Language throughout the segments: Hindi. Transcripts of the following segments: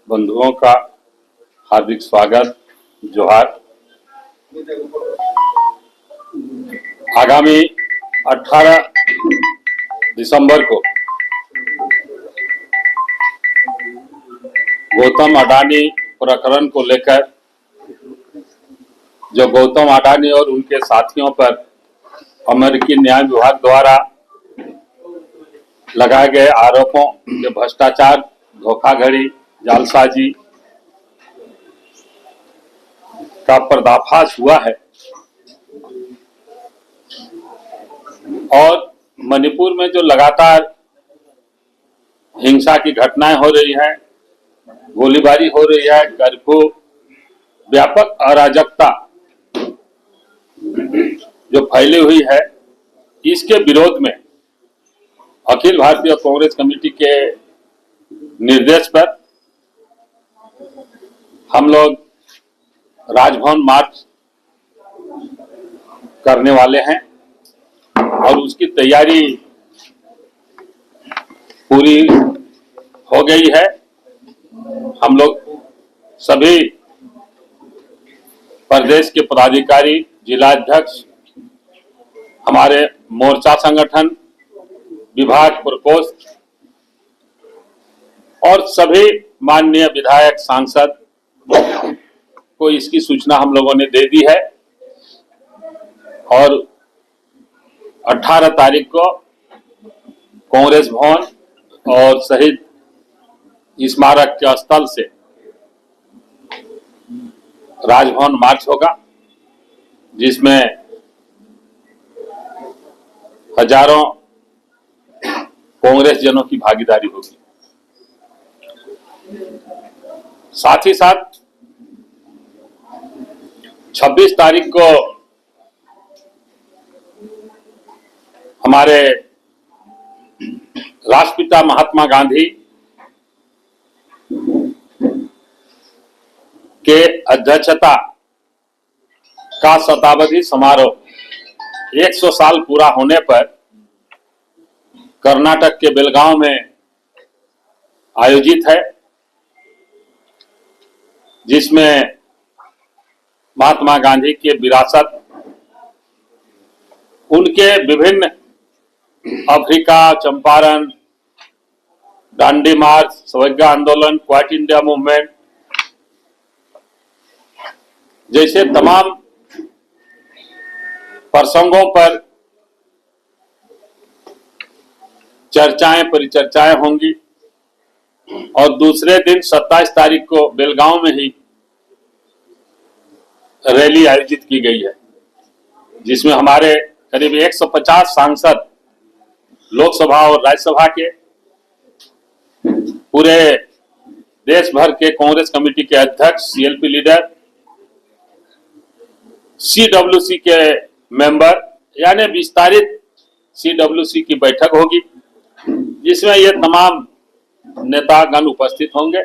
बंधुओं का हार्दिक स्वागत, जोहार। आगामी 18 दिसंबर को गौतम अडानी प्रकरण को लेकर जो गौतम अडानी और उनके साथियों पर अमेरिकी न्याय विभाग द्वारा लगाए गए आरोपों के भ्रष्टाचार, धोखाधड़ी, जालसाजी का पर्दाफाश हुआ है और मणिपुर में जो लगातार हिंसा की घटनाएं हो रही हैं, गोलीबारी हो रही है, कर्फ्यू, व्यापक अराजकता जो फैली हुई है, इसके विरोध में अखिल भारतीय कांग्रेस कमेटी के निर्देश पर हम लोग राजभवन मार्च करने वाले हैं और उसकी तैयारी पूरी हो गई है। हम लोग सभी प्रदेश के पदाधिकारी, जिलाध्यक्ष, हमारे मोर्चा संगठन, विभाग प्रकोष्ठ और सभी माननीय विधायक, सांसद को इसकी सूचना हम लोगों ने दे दी है और 18 तारीख को कांग्रेस भवन और शहीद स्मारक के स्थल से राजभवन मार्च होगा, जिसमें हजारों कांग्रेस जनों की भागीदारी होगी। साथ ही साथ 26 तारीख को हमारे राष्ट्रपिता महात्मा गांधी के अध्यक्षता का शताब्दी समारोह 100 साल पूरा होने पर कर्नाटक के बेलगांव में आयोजित है, जिसमें महात्मा गांधी के विरासत, उनके विभिन्न अफ्रीका, चंपारण, दांडी मार्च, सवैया आंदोलन, क्विट इंडिया मूवमेंट जैसे तमाम प्रसंगों पर चर्चाएं, परिचर्चाएं होंगी और दूसरे दिन 27 तारीख को बेलगांव में ही रैली आयोजित की गई है, जिसमें हमारे करीब 150 सांसद लोकसभा और राज्यसभा के, पूरे देश भर के कांग्रेस कमेटी के अध्यक्ष, सीएलपी लीडर, सीडब्ल्यूसी के मेंबर, यानी विस्तारित सीडब्ल्यूसी की बैठक होगी, जिसमें ये तमाम नेतागण उपस्थित होंगे।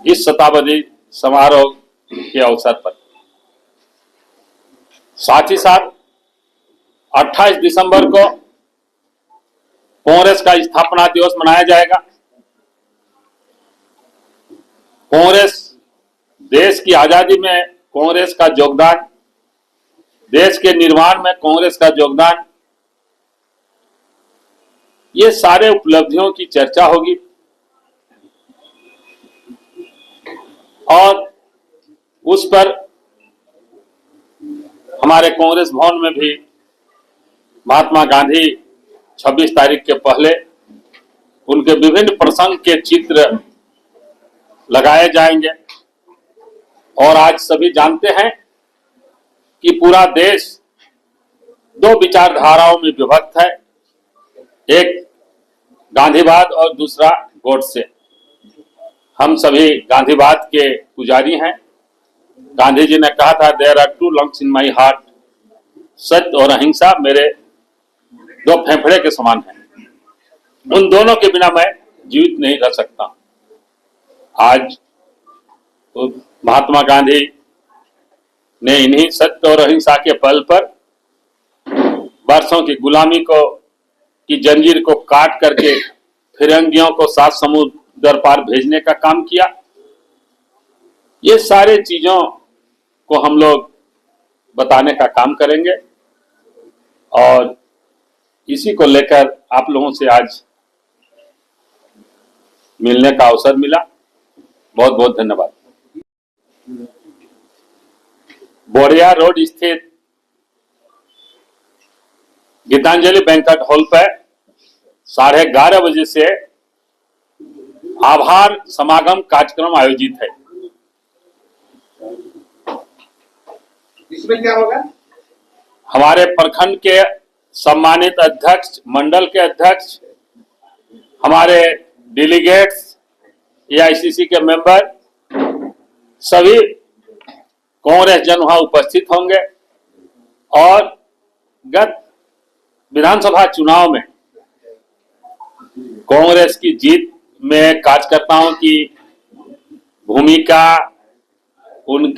इस शताब्दी समारोह के अवसर पर साथ ही साथ 28 दिसंबर को कांग्रेस का स्थापना दिवस मनाया जाएगा। कांग्रेस, देश की आजादी में कांग्रेस का योगदान, देश के निर्माण में कांग्रेस का योगदान, ये सारे उपलब्धियों की चर्चा होगी और उस पर हमारे कांग्रेस भवन में भी महात्मा गांधी 26 तारीख के पहले उनके विभिन्न प्रसंग के चित्र लगाए जाएंगे। और आज सभी जानते हैं कि पूरा देश दो विचारधाराओं में विभक्त है, एक गांधीवाद और दूसरा गोडसे। हम सभी गांधीवाद के पुजारी हैं। गांधी जी ने कहा था, there are two lungs in my heart, सत्य और अहिंसा मेरे दो फेफड़े के समान हैं। उन दोनों के बिना मैं जीवित नहीं रह सकता। आज तो महात्मा गांधी ने इन्हीं सत्य और अहिंसा के बल पर वर्षों की गुलामी को की जंजीर को काट करके फिरंगियों को 7 समुद्र पार भेजने का काम किया। ये सारे चीजों को हम लोग बताने का काम करेंगे और इसी को लेकर आप लोगों से आज मिलने का अवसर मिला। बहुत बहुत धन्यवाद। बोरिया रोड स्थित गीतांजलि बैंक्वेट हॉल पर 11:30 बजे से आभार समागम कार्यक्रम आयोजित है। इसमें क्या होगा? हमारे प्रखंड के सम्मानित अध्यक्ष, मंडल के अध्यक्ष, हमारे डेलीगेट्स, एआईसीसी के मेंबर, सभी कांग्रेस जन वहां उपस्थित होंगे और गत विधानसभा चुनाव में कांग्रेस की जीत में कार्यकर्ताओं की भूमिका, उन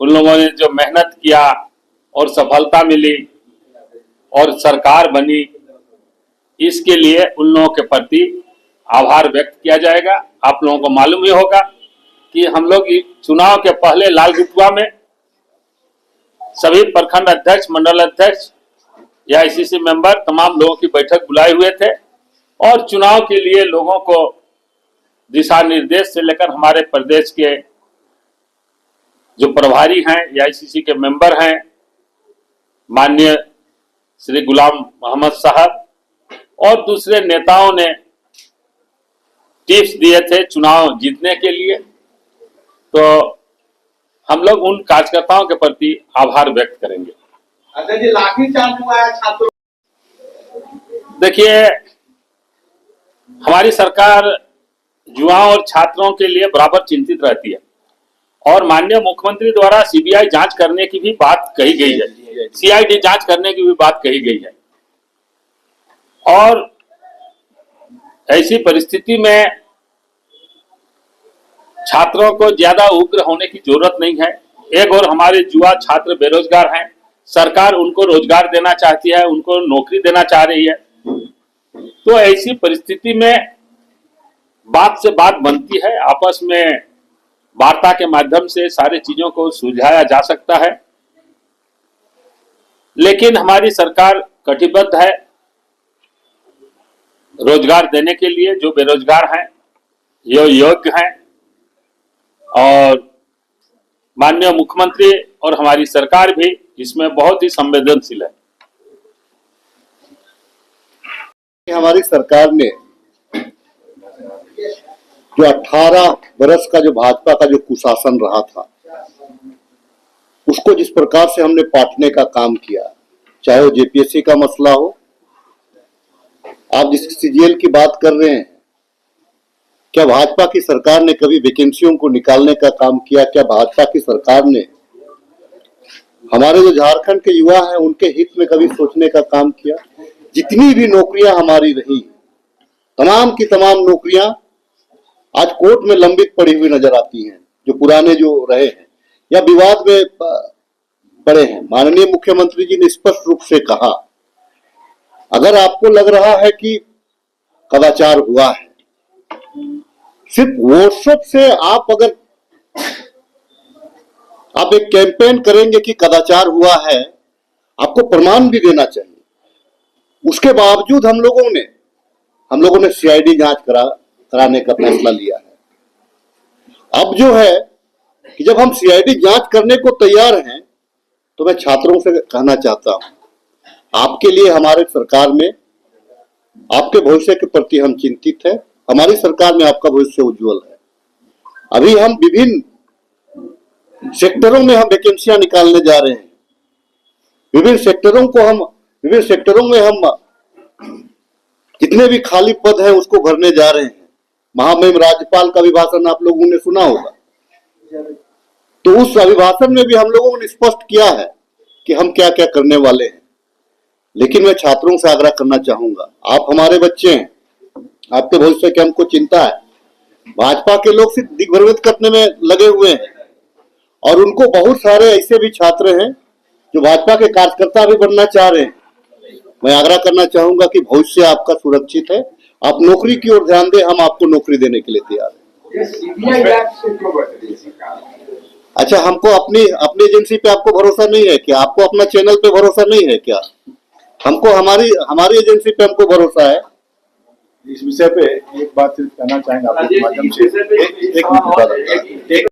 लोगों ने जो मेहनत किया और सफलता मिली और सरकार बनी, इसके लिए उन लोगों के प्रति आभार व्यक्त किया जाएगा। आप लोगों को मालूम ही होगा कि हम लोग चुनाव के पहले लाल गुटवा में सभी प्रखंड अध्यक्ष, मंडल अध्यक्ष, एआईसीसी मेंबर, तमाम लोगों की बैठक बुलाए हुए थे और चुनाव के लिए लोगों को दिशा निर्देश से लेकर हमारे प्रदेश के जो प्रभारी हैं, एआईसीसी के मेंबर हैं, माननीय श्री गुलाम मोहम्मद साहब और दूसरे नेताओं ने टिप्स दिए थे चुनाव जीतने के लिए। तो हम लोग उन कार्यकर्ताओं के प्रति आभार व्यक्त करेंगे। अच्छा जी, लाठीचार्ज हुआ है छात्रों? देखिए, हमारी सरकार युवाओं और छात्रों के लिए बराबर चिंतित रहती है और माननीय मुख्यमंत्री द्वारा सीबीआई जांच करने की भी बात कही गई है, सीआईडी जांच करने की भी बात कही गई है। और ऐसी परिस्थिति में छात्रों को ज्यादा उग्र होने की जरूरत नहीं है। एक और हमारे युवा छात्र बेरोजगार हैं, सरकार उनको रोजगार देना चाहती है, उनको नौकरी देना चाह रही है। तो ऐसी परिस्थिति में बात से बात बनती है, आपस में वार्ता के माध्यम से सारी चीजों को सुलझाया जा सकता है। लेकिन हमारी सरकार कटिबद्ध है रोजगार देने के लिए। जो बेरोजगार हैं, ये योग्य हैं और माननीय मुख्यमंत्री और हमारी सरकार भी इसमें बहुत ही संवेदनशील है। हमारी सरकार ने जो 18 वर्ष का जो भाजपा का जो कुशासन रहा था, उसको जिस प्रकार से हमने पाटने का काम किया, चाहे वो जेपीएससी का मसला हो, आप जिस सीजीएल की बात कर रहे हैं, क्या भाजपा की सरकार ने कभी वैकेंसियों को निकालने का काम किया? क्या भाजपा की सरकार ने हमारे जो झारखंड के युवा हैं उनके हित में कभी सोचने का काम किया? जितनी भी नौकरियां हमारी रही, तमाम की तमाम नौकरियां आज कोर्ट में लंबित पड़ी हुई नजर आती हैं, जो पुराने जो रहे हैं या विवाद में पड़े हैं। माननीय मुख्यमंत्री जी ने स्पष्ट रूप से कहा, अगर आपको लग रहा है कि कदाचार हुआ है, सिर्फ व्हाट्सएप से आप एक कैंपेन करेंगे कि कदाचार हुआ है, आपको प्रमाण भी देना चाहिए। उसके बावजूद हम लोगों ने सीआईडी जांच कराने का फैसला लिया है। अब जो है कि जब हम सीआईडी जांच करने को तैयार हैं, तो मैं छात्रों से कहना चाहता हूं, आपके लिए हमारे सरकार में आपके भविष्य के प्रति हम चिंतित हैं। हमारी सरकार में आपका भविष्य उज्जवल है। अभी हम विभिन्न सेक्टरों में हम वैकेंसियां निकालने जा रहे हैं। विभिन्न सेक्टरों में हम जितने भी खाली पद हैं उसको भरने जा रहे हैं। महामहिम राज्यपाल का अभिभाषण आप लोगों ने सुना होगा, तो उस अभिभाषण में भी हम लोगों ने स्पष्ट किया है कि हम क्या क्या करने वाले हैं। लेकिन मैं छात्रों से आग्रह करना चाहूंगा, आप हमारे बच्चे हैं, आपके भविष्य की हमको चिंता है। भाजपा के लोग सिर्फ दिग्भ्रमित करने में लगे हुए हैं और उनको बहुत सारे ऐसे भी छात्र हैं जो भाजपा के कार्यकर्ता भी बनना चाह रहे हैं। मैं आग्रह करना चाहूंगा कि भविष्य आपका सुरक्षित है आप नौकरी की ओर ध्यान दें, हम आपको नौकरी देने के लिए तैयार हैं। ये सीबीआई जांच से क्यों बढ़ रही है सरकार? अच्छा, हमको अपनी अपनी एजेंसी पे आपको भरोसा नहीं है क्या? आपको अपना चैनल पे भरोसा नहीं है क्या? हमको हमारी हमारी एजेंसी पे हमको भरोसा है। इस विषय पे एक बात सिर्फ कहना चाहेंगे आपके माध्यम से, एक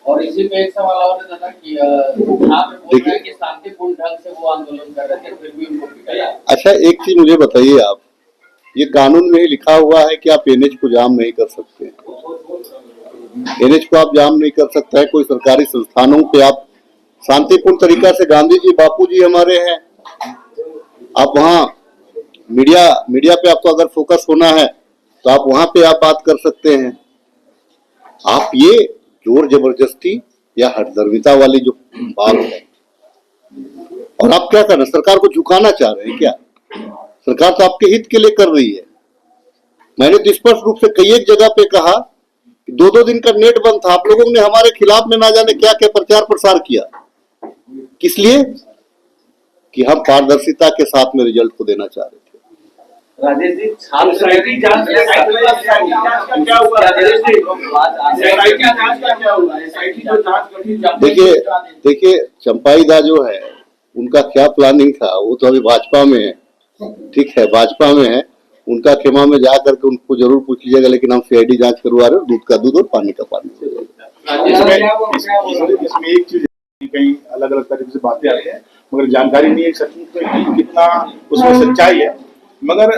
और इसी पे एक सवाल और है दादा कि आप बोल रहे हैं कि शांतिपूर्ण ढंग से वो आंदोलन कर रहे थे, फिर भी उनको पिटाया। अच्छा, एक चीज मुझे बताइए आप, ये कानून में ही लिखा हुआ है कि आप एनएच को जाम नहीं कर सकते। एनएच को आप जाम नहीं कर सकते हैं। कोई सरकारी संस्थानों पे आप शांतिपूर्ण तरीका से, गांधी जी बापू जी हमारे हैं, आप वहाँ मीडिया पे आपको अगर फोकस होना है तो आप वहां पे आप बात कर सकते हैं। आप ये जोर जबरदस्ती या हठधर्मिता वाली जो बात है, और आप क्या कर रहे हैं? सरकार को झुकाना चाह रहे हैं क्या? सरकार तो आपके हित के लिए कर रही है। मैंने तो स्पष्ट रूप से कई एक जगह पे कहा कि 2-2 दिन का नेट बंद था, आप लोगों ने हमारे खिलाफ में ना जाने क्या क्या प्रचार प्रसार किया। किस लिए? कि हम पारदर्शिता के साथ में रिजल्ट को देना चाह रहे थे। राजेश जी, SIT जांच का क्या हुआ? राजेश जी, SIT जांच का क्या हुआ? SIT जो जांच गठित देखिए चंपाई दा जो है, उनका क्या प्लानिंग था, वो तो अभी भाजपा में है, ठीक है, भाजपा में है। उनका खेमा में जा करके उनको जरूर पूछ लीजिएगा, लेकिन हम CID जांच करवा रहे हैं, दूध का दूध और पानी का पानी। इसमें एक चीज कहीं अलग अलग तरीके से बातें आती हैं, मगर जानकारी नहीं है सचमुच में कि कितना उसमें सच्चाई है। मगर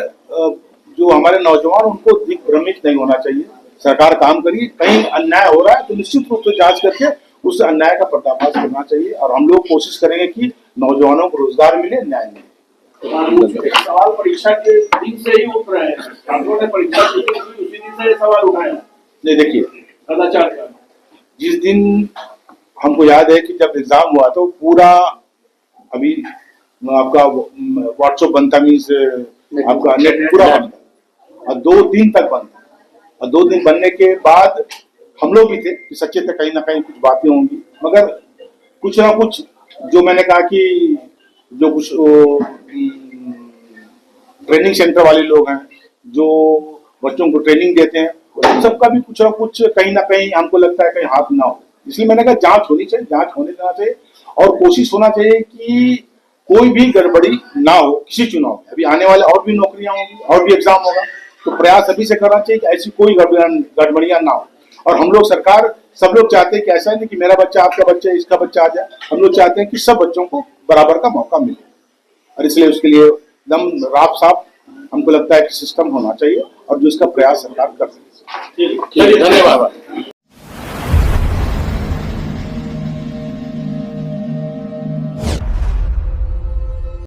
जो हमारे नौजवान, उनको दिग्भ्रमित नहीं होना चाहिए। सरकार काम करिए, कहीं अन्याय हो रहा है तो निश्चित रूप से जांच करके उस अन्याय का पर्दाफाश करना चाहिए, और हम लोग कोशिश करेंगे कि नौजवानों को रोजगार मिले, न्याय मिले। सवाल परीक्षा के दिन से ही उठ रहे हैं। छात्रों ने परीक्षा दी थी, उसी दिन से ये सवाल उठाया। नहीं, देखिए, कदाचार का जिस दिन हमको याद है कि जब एग्जाम हुआ तो पूरा, अभी आपका व्हाट्सएप बनता, मीन्स आपका नेट पूरा बंद था, और 2 दिन तक बंद था। और 2 दिन बनने के बाद हम लोग भी थे कि सच्चे थे, कहीं ना कहीं कुछ बातें होंगी, मगर कुछ ना कुछ, जो मैंने कहा कि जो कुछ ट्रेनिंग सेंटर वाले लोग हैं, जो बच्चों को ट्रेनिंग देते हैं, उन सबका भी कुछ ना कुछ कहीं ना कहीं हमको लगता है कहीं हाथ ना हो। इसलिए मैंने कहा जांच होनी चाहिए, जांच होने देना चाहिए, और कोशिश होना चाहिए कि कोई भी गड़बड़ी ना हो किसी चुनाव में। अभी आने वाले और भी नौकरियां होंगी, और भी एग्जाम होगा, तो प्रयास अभी से करना चाहिए कि ऐसी कोई गड़बड़ियां ना हो। और हम लोग, सरकार, सब लोग चाहते हैं कि ऐसा नहीं कि मेरा बच्चा, आपका बच्चा, इसका बच्चा आ जाए। हम लोग चाहते हैं कि सब बच्चों को बराबर का मौका मिले, और इसलिए उसके लिए एकदम राफ साफ हमको लगता है कि सिस्टम होना चाहिए, और जो इसका प्रयास सरकार कर सकती है। धन्यवाद।